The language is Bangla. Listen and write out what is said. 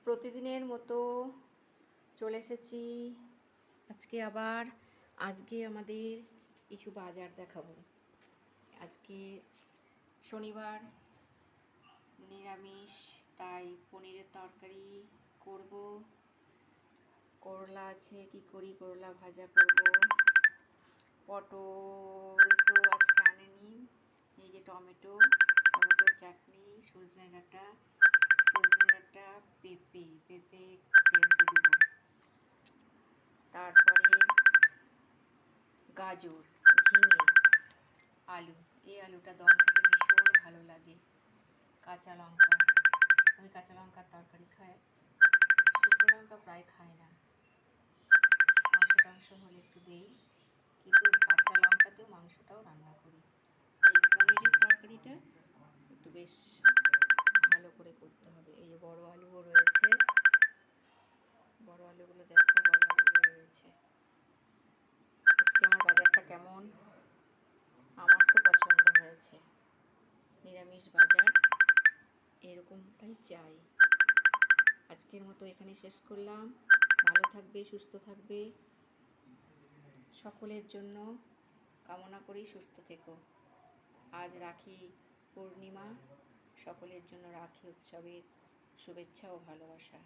প্রতিদিনের মতো চলে এসেছি আজকে আমাদের কিছু বাজার দেখাবো। আজকে শনিবার, নিরামিষ, তাই পনিরের তরকারি করব। করলা আছে, কি করি, করলা ভাজা করব। পটল তো আজকে আনেনি। এই যে টমেটোর চাটনি, সজনে ডাঁটা, পেঁপে সেদ্ধ দেব। তারপরে গাজর, ঝিঙে, আলু। এই আলুটা দম খেতে ভীষণ ভালো লাগে। কাঁচা লঙ্কা, আমি কাঁচা লঙ্কার তরকারি খাই, শুকনো লঙ্কা প্রায় খাই না। মাংস হলে একটু দেই, কিন্তু কাঁচা লঙ্কাতেও মাংসটাও রান্না করি। এই পনিরের তরকারিটা একটু বেশ ভালো করে করতে হবে। এই যে বড় আলুও রয়েছে, বড় আলুগুলো দেখো, বড় আলুগুলো রয়েছে। আজকে আমার বাজারটা কেমন? আমার তো পছন্দ হয়েছে। নিরামিষ বাজার এরকমটাই চাই। আজকের মতো এখানে শেষ করলাম। ভালো থাকবে, সুস্থ থাকবে, সকলের জন্য কামনা করি সুস্থ থেকো। আজ রাখি পূর্ণিমা, সকলের জন্য রাখি উৎসবের শুভেচ্ছা ও ভালোবাসা।